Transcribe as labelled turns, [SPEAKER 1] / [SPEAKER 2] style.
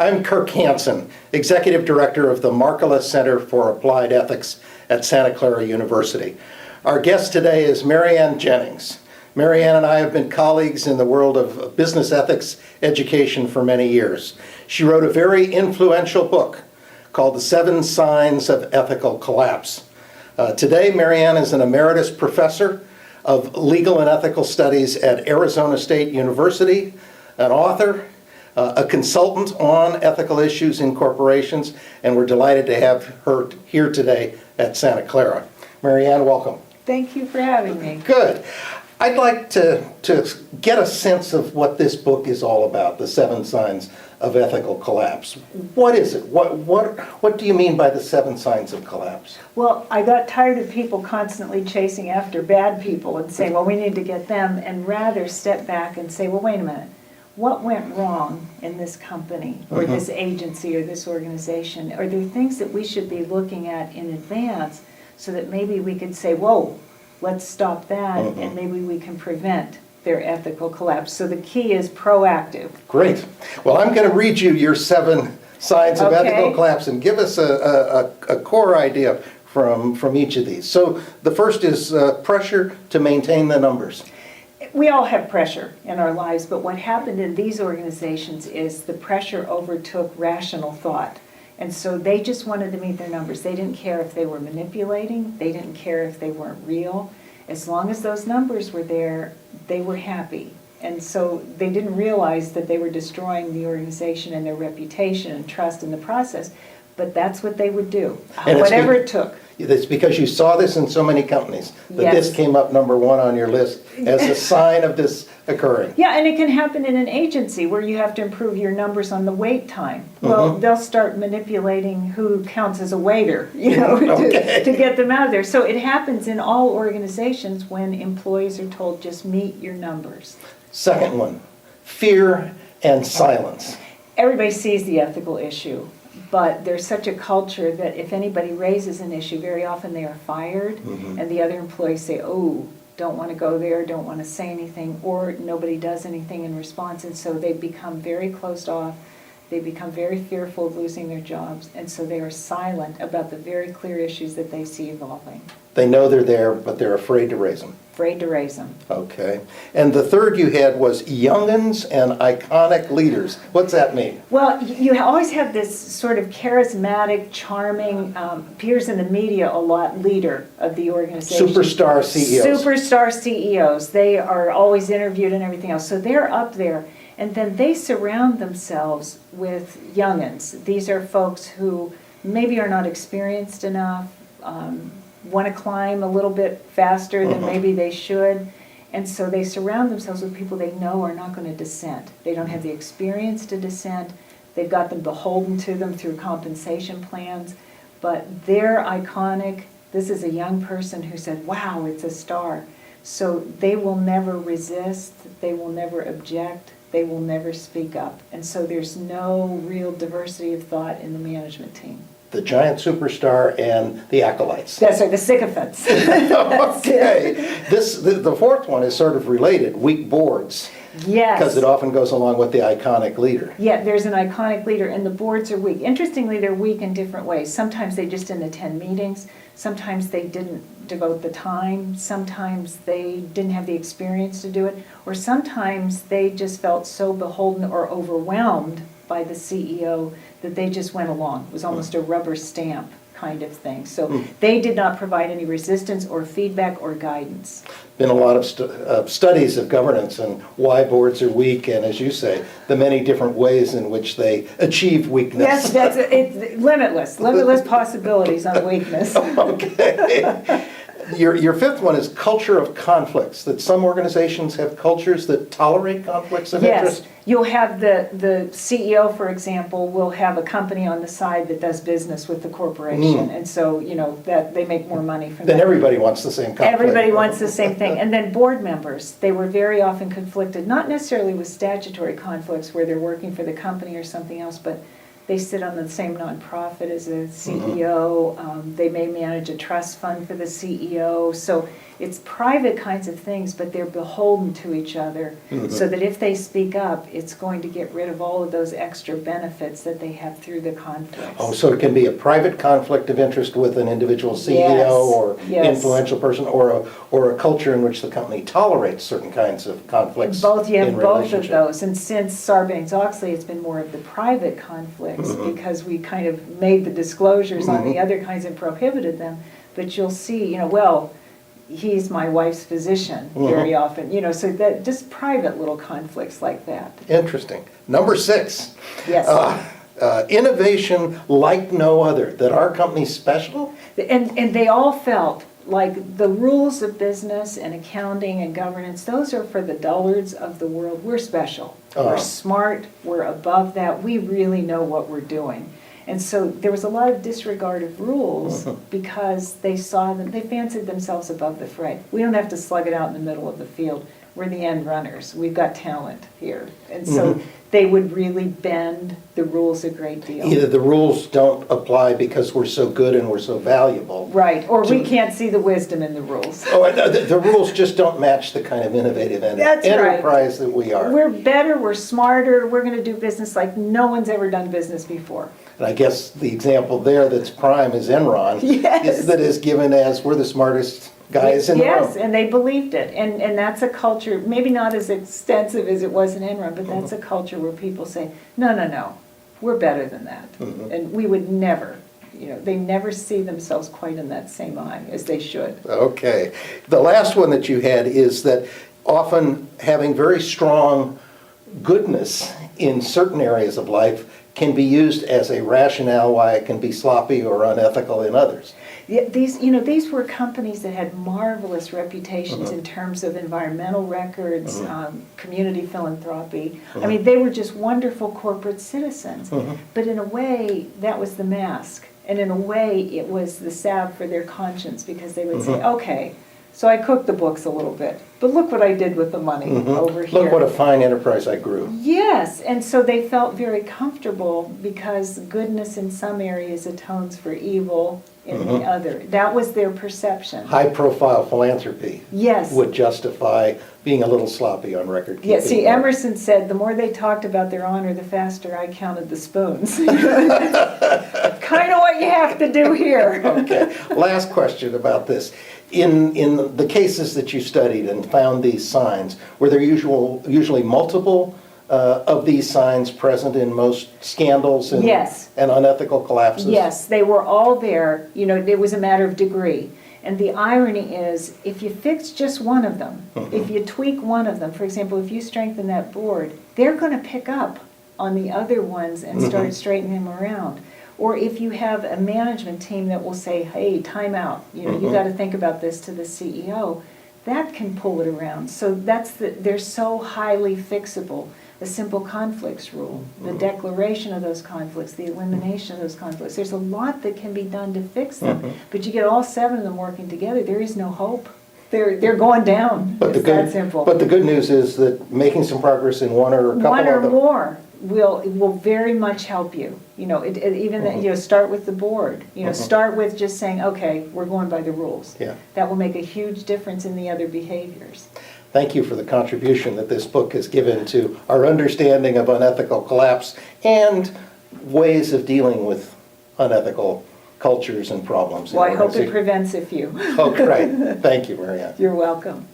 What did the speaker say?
[SPEAKER 1] I'm Kirk Hanson, Executive Director of the Markkula Center for Applied Ethics at Santa Clara University. Our guest today is Marianne Jennings. Marianne and I have been colleagues in the world of business ethics education for many years. She wrote a very influential book called The 7 Signs of Ethical Collapse. Today, Marianne is an emeritus professor of legal and ethical studies at Arizona State University, an author, a consultant on ethical issues in corporations, and we're delighted to have her here today at Santa Clara. Marianne, welcome.
[SPEAKER 2] Thank you for having me.
[SPEAKER 1] Good. I'd like to get a sense of what this book is all about, The 7 Signs of Ethical Collapse. What is it? What do you mean by the 7 signs of collapse?
[SPEAKER 2] Well, I got tired of people constantly chasing after bad people and saying, well, we need to get them, and rather step back and say, well, wait a minute. What went wrong in this company or this agency or this organization? Are there things that we should be looking at in advance so that maybe we could say, whoa, let's stop that, and maybe we can prevent their ethical collapse. So the key is proactive.
[SPEAKER 1] Great. Well, I'm going to read you your 7 signs of ethical collapse and give us a core idea from each of these. So the first is pressure to maintain the numbers.
[SPEAKER 2] We all have pressure in our lives, but what happened in these organizations is the pressure overtook rational thought. And so they just wanted to meet their numbers. They didn't care if they were manipulating. They didn't care if they weren't real. As long as those numbers were there, they were happy. And so they didn't realize that they were destroying the organization and their reputation and trust in the process. But that's what they would do, whatever it took.
[SPEAKER 1] It's because you saw this in so many companies that this came up number 1 on your list as a sign of this occurring.
[SPEAKER 2] Yeah, and it can happen in an agency where you have to improve your numbers on the wait time. Well, they'll start manipulating who counts as a waiter, to get them out of there. So it happens in all organizations when employees are told just meet your numbers.
[SPEAKER 1] Second one, fear and silence.
[SPEAKER 2] Everybody sees the ethical issue. But there's such a culture that if anybody raises an issue, very often they are fired, and the other employees say, oh, don't want to go there, don't want to say anything, or nobody does anything in response, and so they become very closed off. They become very fearful of losing their jobs, and so they are silent about the very clear issues that they see evolving.
[SPEAKER 1] They know they're there, but they're afraid to raise them.
[SPEAKER 2] Afraid to raise them.
[SPEAKER 1] Okay. And the third you had was young'uns and iconic leaders. What's that mean?
[SPEAKER 2] Well, you always have this sort of charismatic, charming, appears in the media a lot, leader of the organization.
[SPEAKER 1] Superstar CEOs.
[SPEAKER 2] Superstar CEOs. They are always interviewed and everything else. So they're up there. And then they surround themselves with young'uns. These are folks who maybe are not experienced enough, want to climb a little bit faster than maybe they should. And so they surround themselves with people they know are not going to dissent. They don't have the experience to dissent. They've got them beholden to them through compensation plans. But they're iconic. This is a young person who said, wow, it's a star. So they will never resist. They will never object. They will never speak up. And so there's no real diversity of thought in the management team.
[SPEAKER 1] The giant superstar and the acolytes.
[SPEAKER 2] That's right, the sycophants.
[SPEAKER 1] Okay. The fourth one is sort of related, weak boards.
[SPEAKER 2] Yes.
[SPEAKER 1] Because it often goes along with the iconic leader.
[SPEAKER 2] Yeah, there's an iconic leader, and the boards are weak. Interestingly, they're weak in different ways. Sometimes they just didn't attend meetings. Sometimes they didn't devote the time. Sometimes they didn't have the experience to do it. Or sometimes they just felt so beholden or overwhelmed by the CEO that they just went along. It was almost a rubber stamp kind of thing. So they did not provide any resistance or feedback or guidance.
[SPEAKER 1] Been a lot of studies of governance and why boards are weak, and as you say, the many different ways in which they achieve weakness.
[SPEAKER 2] Yes, it's limitless possibilities on weakness.
[SPEAKER 1] Okay. Your fifth one is culture of conflicts, that some organizations have cultures that tolerate conflicts of interest.
[SPEAKER 2] Yes, you'll have the CEO, for example, will have a company on the side that does business with the corporation, and so, that they make more money from that.
[SPEAKER 1] Then everybody wants the same conflict.
[SPEAKER 2] Everybody wants the same thing. And then board members, they were very often conflicted, not necessarily with statutory conflicts where they're working for the company or something else, but they sit on the same nonprofit as a CEO. They may manage a trust fund for the CEO. So It's private kinds of things, but they're beholden to each other, so that if they speak up, it's going to get rid of all of those extra benefits that they have through the conflicts.
[SPEAKER 1] Oh, so it can be a private conflict of interest with an individual CEO
[SPEAKER 2] Yes,
[SPEAKER 1] or
[SPEAKER 2] yes.
[SPEAKER 1] influential person, or a culture in which the company tolerates certain kinds of conflicts
[SPEAKER 2] Both, you have
[SPEAKER 1] in
[SPEAKER 2] both of
[SPEAKER 1] relationship.
[SPEAKER 2] those, and since Sarbanes-Oxley, it's been more of the private conflicts, because we kind of made the disclosures on the other kinds and prohibited them, but you'll see, well, he's my wife's physician very often, so that, just private little conflicts like that.
[SPEAKER 1] Interesting. Number 6.
[SPEAKER 2] Yes.
[SPEAKER 1] Innovation like no other, that our company's special?
[SPEAKER 2] And they all felt like the rules of business and accounting and governance, those are for the dullards of the world. We're special. We're smart. We're above that. We really know what we're doing. And so there was a lot of disregard of rules because they saw them, they fancied themselves above the fray. We don't have to slug it out in the middle of the field. We're the end runners. We've got talent here. And so they would really bend the rules a great deal.
[SPEAKER 1] Either the rules don't apply because we're so good and we're so valuable.
[SPEAKER 2] Right, or we can't see the wisdom in the rules.
[SPEAKER 1] Oh, the rules just don't match the kind of innovative
[SPEAKER 2] That's right.
[SPEAKER 1] enterprise that we are.
[SPEAKER 2] We're better, we're smarter, we're going to do business like no one's ever done business before.
[SPEAKER 1] And I guess the example there that's prime is Enron.
[SPEAKER 2] Yes.
[SPEAKER 1] That is given as we're the smartest guys in the room.
[SPEAKER 2] Yes, and they believed it. And that's a culture, maybe not as extensive as it was in Enron, but that's a culture where people say, no, we're better than that. And we would never, they never see themselves quite in that same eye as they should.
[SPEAKER 1] Okay. The last one that you had is that often having very strong goodness in certain areas of life can be used as a rationale why it can be sloppy or unethical in others.
[SPEAKER 2] Yeah, these were companies that had marvelous reputations in terms of environmental records, community philanthropy. I mean, they were just wonderful corporate citizens. But in a way, that was the mask. And in a way, it was the salve for their conscience, because they would say, okay, so I cooked the books a little bit, but look what I did with the money over here.
[SPEAKER 1] Look what a fine enterprise I grew.
[SPEAKER 2] Yes, and so they felt very comfortable because goodness in some areas atones for evil in the other. That was their perception.
[SPEAKER 1] High-profile philanthropy
[SPEAKER 2] Yes.
[SPEAKER 1] would justify being a little sloppy on record keeping.
[SPEAKER 2] Yeah, see, Emerson said, the more they talked about their honor, the faster I counted the spoons. That's kind of what you have to do here.
[SPEAKER 1] Okay, last question about this. In the cases that you studied and found these signs, were there usually multiple of these signs present in most scandals and,
[SPEAKER 2] Yes.
[SPEAKER 1] and unethical collapses?
[SPEAKER 2] Yes, they were all there. It was a matter of degree. And the irony is, if you fix just one of them, if you tweak one of them, for example, if you strengthen that board, they're going to pick up on the other ones and start straightening them around. Or if you have a management team that will say, hey, time out, you got to think about this to the CEO, that can pull it around. So they're so highly fixable. The simple conflicts rule, the declaration of those conflicts, the elimination of those conflicts. There's a lot that can be done to fix them, but you get all 7 of them working together, there is no hope. They're going down. It's that simple.
[SPEAKER 1] But the good news is that making some progress in one or a couple
[SPEAKER 2] One or
[SPEAKER 1] of them.
[SPEAKER 2] more will very much help you. Start with the board. Start with just saying, okay, we're going by the rules.
[SPEAKER 1] Yeah.
[SPEAKER 2] That will make a huge difference in the other behaviors.
[SPEAKER 1] Thank you for the contribution that this book has given to our understanding of unethical collapse and ways of dealing with unethical cultures and problems.
[SPEAKER 2] Well, I hope it prevents a few.
[SPEAKER 1] Oh, great. Thank you, Marianne.
[SPEAKER 2] You're welcome.